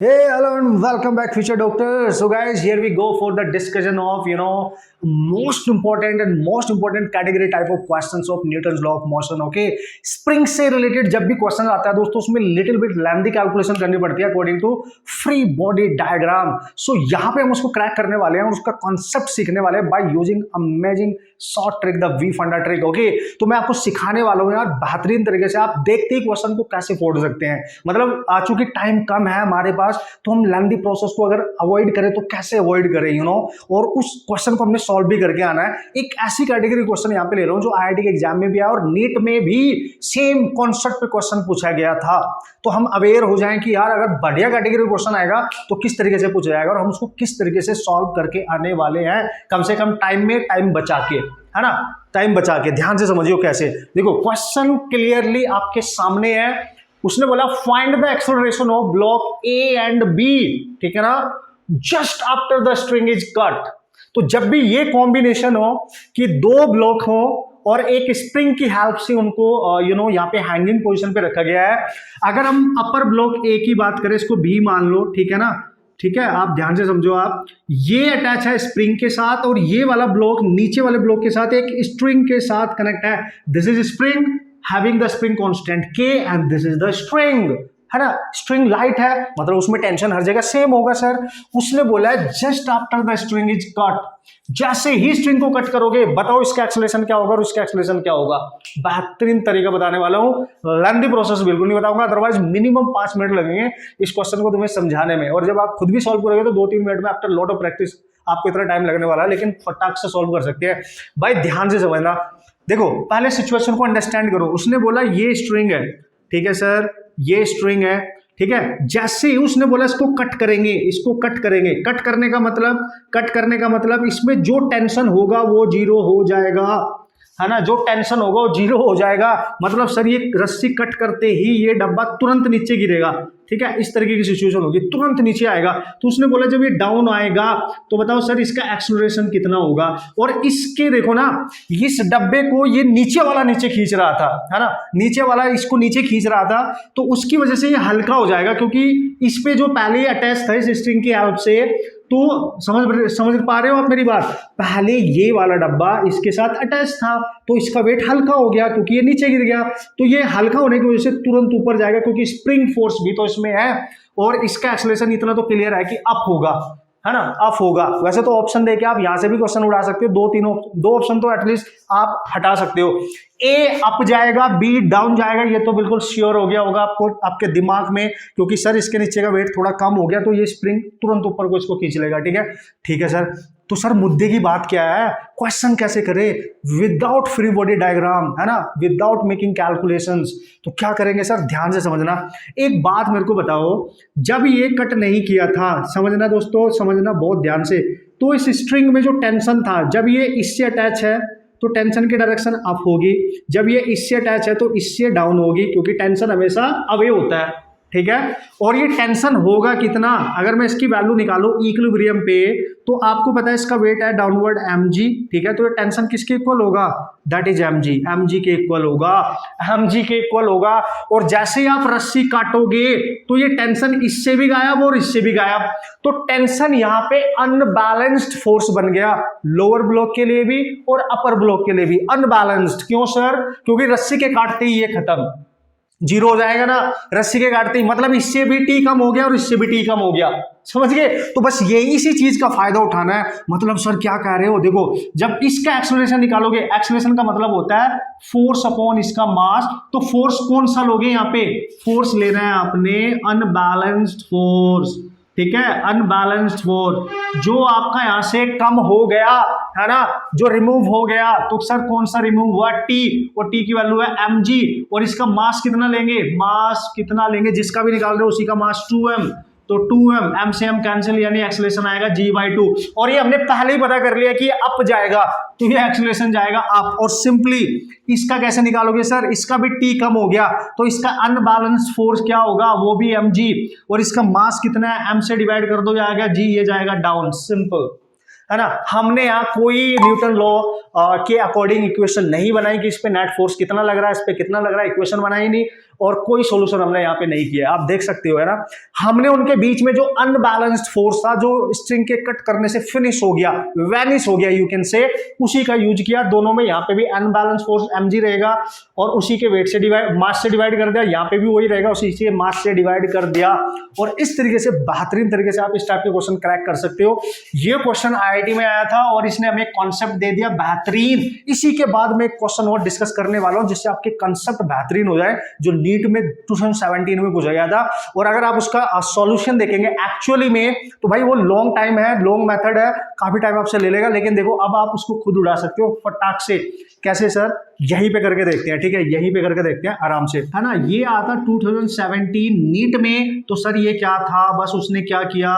Hey, hello and welcome back, future doctors. So, guys, here we go for the discussion of most important category type of questions of Newton's law of motion. Okay, spring से related जब भी question आता है दोस्तों, उसमें little bit lengthy calculation करनी पड़ती है according to free body diagram. So यहाँ पे हम उसको क्रैक करने वाले हैं और उसका कॉन्सेप्ट सीखने वाले हैं by using amazing short trick, the V funda trick. Okay, तो मैं आपको सिखाने वाला हूँ यार बेहतरीन तरीके से. आप देखते ही क्वेश्चन को कैसे फोड़ सकते हैं. मतलब चूंकि टाइम कम है हमारे पास, तो हम लेंथी प्रोसेस को अगर अवॉइड करें तो कैसे अवॉइड करें और उस क्वेश्चन को हमने सॉल्व भी करके आना है. एक ऐसी कैटेगरी क्वेश्चन यहाँ पे ले रहा हूँ जो आईआईटी के एग्जाम में भी आया और नीट में भी सेम कॉन्सेप्ट पे क्वेश्चन पूछा गया था. तो हम अवेयर हो जाएं कि यार अगर बढ़िया कैटेगरी क्वेश्चन आएगा तो किस तरीके से पूछा जाएगा और हम उसको किस तरीके से सॉल्व करके आने वाले हैं, कम से कम टाइम बचा के, है ना. टाइम बचा के ध्यान से समझियो कैसे. देखो क्वेश्चन क्लियरली आपके सामने है. उसने बोला find the acceleration of block A and B, ठीक है ना, just after the string is cut. तो जब भी ये कॉम्बिनेशन हो कि दो ब्लॉक हो और एक स्प्रिंग की हेल्प से उनको यहाँ पे हैंगिंग पोजीशन पे रखा गया है. अगर हम अपर ब्लॉक ए की बात करें, इसको बी मान लो, ठीक है ना. ठीक है, आप ध्यान से समझो. आप ये अटैच है स्प्रिंग के साथ और ये वाला ब्लॉक नीचे वाले ब्लॉक के साथ एक स्ट्रिंग के साथ कनेक्ट है. This is spring having the spring constant K and this is the string, है ना. स्ट्रिंग लाइट है मतलब उसमें टेंशन हर जगह सेम होगा सर. उसने बोला है just after the string is cut, जैसे ही स्ट्रिंग को कट करोगे बताओ इसका एक्सेलरेशन क्या होगा और इसका एक्सेलरेशन क्या होगा. बेहतरीन तरीका बताने वाला हूं. लेंथी प्रोसेस बिल्कुल नहीं बताऊंगा, अदरवाइज मिनिमम 5 मिनट लगेंगे इस क्वेश्चन को तुम्हें समझाने में. और जब आप खुद भी सॉल्व करोगे तो 2-3 मिनट में आफ्टर लॉट ऑफ प्रैक्टिस आपको इतना टाइम लगने वाला है, लेकिन फटाक से सॉल्व कर सकते हैं. भाई ध्यान से समझना. देखो पहले सिचुएशन को अंडरस्टैंड करो. उसने बोला ये स्ट्रिंग है, ठीक है सर, ये स्ट्रिंग है, ठीक है. जैसे ही उसने बोला इसको कट करेंगे, इसको कट करेंगे, कट करने का मतलब इसमें जो टेंशन होगा वो जीरो हो जाएगा, है ना. जो टेंशन होगा वो जीरो हो जाएगा. मतलब सर ये रस्सी कट करते ही ये डब्बा तुरंत नीचे गिरेगा, ठीक है. इस तरीके की सिचुएशन होगी, तुरंत नीचे आएगा. तो उसने बोला जब ये डाउन आएगा तो बताओ सर इसका एक्सेलरेशन कितना होगा. और इसके देखो ना, इस डब्बे को ये नीचे वाला नीचे खींच रहा था, है ना. नीचे वाला इसको नीचे खींच रहा था, तो उसकी वजह से ये हल्का हो जाएगा क्योंकि इस पे जो पहले अटैच था इस स्ट्रिंग की हेल्प से. तो समझ पा रहे हो आप मेरी बात. पहले ये वाला डब्बा इसके साथ अटैच था तो इसका वेट हल्का हो गया क्योंकि ये नीचे गिर गया. तो ये हल्का होने की वजह से तुरंत ऊपर जाएगा क्योंकि स्प्रिंग फोर्स भी तो इसमें है. और इसका एक्सेलरेशन इतना तो क्लियर है कि अप होगा, है ना, अप होगा. वैसे तो ऑप्शन देके आप यहां से भी क्वेश्चन उड़ा सकते हो. दो ऑप्शन तो एटलीस्ट आप हटा सकते हो. ए अप जाएगा, बी डाउन जाएगा, ये तो बिल्कुल श्योर हो गया होगा आपको आपके दिमाग में, क्योंकि सर इसके नीचे का वेट थोड़ा कम हो गया तो ये स्प्रिंग तुरंत ऊपर को इसको खींच लेगा. ठीक है, ठीक है सर. तो सर मुद्दे की बात क्या है, क्वेश्चन कैसे करें विदाउट फ्री बॉडी डायग्राम, है ना, विदाउट मेकिंग कैलकुलेशंस. तो क्या करेंगे सर, ध्यान से समझना. एक बात मेरे को बताओ, जब ये कट नहीं किया था, समझना दोस्तों, समझना बहुत ध्यान से. तो इस स्ट्रिंग में जो टेंशन था, जब ये इससे अटैच है तो टेंशन की डायरेक्शन अप होगी, जब ये इससे अटैच है तो इससे डाउन होगी, क्योंकि टेंशन हमेशा अवे होता है, ठीक है. और ये टेंशन होगा कितना, अगर मैं इसकी वैल्यू निकालूं इक्विलिब्रियम पे, तो आपको पता है इसका वेट है डाउनवर्ड mg, ठीक है. तो ये टेंशन किसके इक्वल होगा, दैट इज mg के इक्वल होगा, mg के इक्वल होगा. और जैसे ही आप रस्सी काटोगे तो ये टेंशन इससे भी गायब और इससे भी गायब. तो टेंशन यहाँ पे अनबैलेंस्ड फोर्स बन गया, लोअर ब्लॉक के लिए भी और अपर ब्लॉक के लिए भी अनबैलेंस्ड. क्यों सर, क्योंकि रस्सी के काटते ही ये खत्म, जीरो हो जाएगा ना. रस्सी के काटते ही मतलब इससे भी टी कम हो गया और इससे भी टी कम हो गया, समझ गए. तो बस यही इसी चीज का फायदा उठाना है. मतलब सर क्या कह रहे हो, देखो जब इसका एक्सेलरेशन निकालोगे, एक्सेलरेशन का मतलब होता है फोर्स अपॉन इसका मास. तो फोर्स कौन सा लोगे, यहाँ पे फोर्स लेना है आपने अनबैलेंस्ड फोर्स, ठीक है, अनबैलेंस्ड फोर्स जो आपका यहां से कम हो गया, है ना, जो रिमूव हो गया. तो सर कौन सा रिमूव हुआ, टी, और टी की वैल्यू है mg. और इसका मास कितना लेंगे, मास कितना लेंगे, जिसका भी निकाल रहे हो उसी का मास 2m. तो 2m, m से m कैंसिल, यानी एक्सेलरेशन आएगा g/2. और ये हमने पहले ही पता कर लिया कि ये अप जाएगा तो ये एक्सेलरेशन जाएगा अप. और सिंपली इसका कैसे निकालोगे सर, इसका भी t कम हो गया तो इसका अनबैलेंस्ड फोर्स क्या होगा, वो भी mg. और इसका मास कितना है, m से डिवाइड कर दो, ये आएगा g, ये जाएगा डाउन. सिंपल, है ना. हमने यहाँ कोई न्यूटन लॉ के अकॉर्डिंग इक्वेशन नहीं बनाई कि इस पे नेट फोर्स कितना लग रहा है, इस पे कितना लग रहा है, इक्वेशन बनाई नहीं. और कोई सोल्यूशन हमने यहाँ पे नहीं किया। आप देख सकते हो है ना, हमने उनके बीच में जो अनबैलेंस्ड फोर्स था जो स्ट्रिंग के कट करने से फिनिश हो गया, वैनिश हो गया यू कैन से, उसी का यूज किया। दोनों में यहाँ पे भी अनबैलेंस फोर्स mg रहेगा और उसी के वेट से डिवाइड, मास से डिवाइड कर दिया, यहाँ पे भी वही रहेगा, उसी से मास से डिवाइड कर दिया। और इस तरीके से बेहतरीन तरीके से आप इस टाइप के क्वेश्चन क्रैक कर सकते हो। ये क्वेश्चन आईआईटी में आया था और इसने हमें कॉन्सेप्ट दे दिया बेहतरीन। इसी के बाद में एक क्वेश्चन और डिस्कस करने वाला हूं जिससे आपके कंसेप्ट बेहतरीन हो जाए, जो नीट में 2017 में पूछा गया था। और अगर आप उसका सॉल्यूशन देखेंगे एक्चुअली में, तो भाई वो लॉन्ग टाइम है, लॉन्ग मेथड है, काफी टाइम आपसे ले लेगा, लेकिन देखो अब आप उसको खुद उड़ा सकते हो फटाक से। कैसे सर? यहीं पे करके देखते हैं, ठीक है, यहीं पे करके देखते हैं आराम से, है ना। ये आता 2017 नीट में। तो सर ये क्या था? बस उसने क्या किया,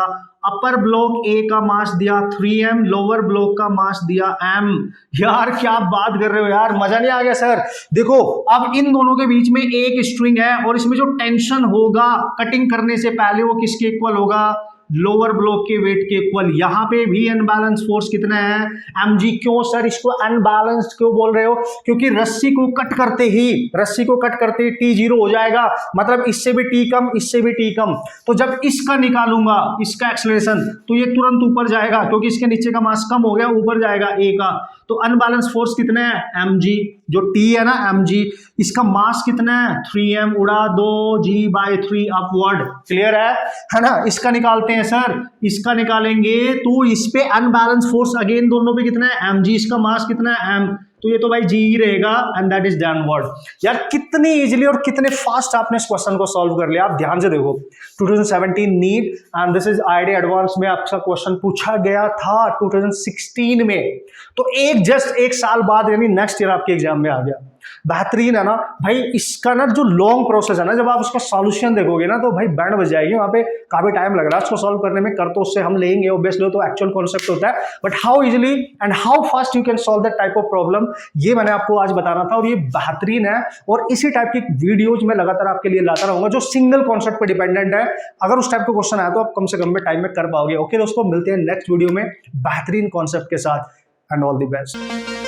अपर ब्लॉक ए का मास दिया 3m, लोअर ब्लॉक का मास दिया m। यार क्या बात कर रहे हो यार, मजा नहीं आ गया सर? देखो अब इन दोनों के बीच में एक स्ट्रिंग है और इसमें जो टेंशन होगा कटिंग करने से पहले वो किसके इक्वल होगा? लोअर ब्लॉक के वेट के इक्वल। यहां पे भी अनबैलेंस फोर्स कितना है? mg। क्यों सर इसको अनबैलेंस्ड क्यों बोल रहे हो? क्योंकि रस्सी को कट करते ही t 0 हो जाएगा, मतलब इससे भी t कम, इससे भी t कम। तो जब इसका निकालूंगा, इसका एक्सेलरेशन, तो ये तुरंत ऊपर जाएगा क्योंकि इसके नीचे का मास कम हो गया, ऊपर जाएगा a का। तो अनबैलेंस फोर्स कितना है? mg। जो t है ना mg, इसका मास कितना है? 3m, उड़ा दो g/3 अपवर्ड। क्लियर है ना? इसका निकालते हैं सर, इसका निकालेंगे तो इस पे अनबैलेंस फोर्स अगेन दोनों पे कितना है? mg। इसका मास कितना है? m। तो ये तो भाई g ही रहेगा एंड दैट इज डाउनवर्ड। यार कितनी इजीली और कितने फास्ट आपने इस क्वेश्चन को सॉल्व कर लिया। आप ध्यान से देखो, 2017 neat and this is IIT advance में आपका क्वेश्चन पूछा गया था 2016 में। तो जस्ट एक साल बाद यानी नेक्स्ट ईयर आपके एग्जाम में आ गया। बेहतरीन है ना भाई। इसका ना जो लॉन्ग प्रोसेस है ना, जब आप उसका सॉल्यूशन देखोगे ना तो भाई बैंड बज जाएगी। वहां पे काफी टाइम लग रहा है उसको सॉल्व करने में, कर तो उससे हम लेंगे ऑब्वियसली, तो एक्चुअल कॉन्सेप्ट होता है, but how easily and how fast you can solve that type of problem, ये मैंने आपको आज बताना था। और ये बेहतरीन है और इसी टाइप की वीडियोज में लगातार आपके लिए लाता रहूंगा जो सिंगल कॉन्सेप्ट पर डिपेंडेंट है। अगर उस टाइप का क्वेश्चन आया तो आप कम से कम में टाइम में कर पाओगे। ओके दोस्तों, मिलते हैं नेक्स्ट वीडियो में बेहतरीन कॉन्सेप्ट के साथ एंड ऑल द बेस्ट।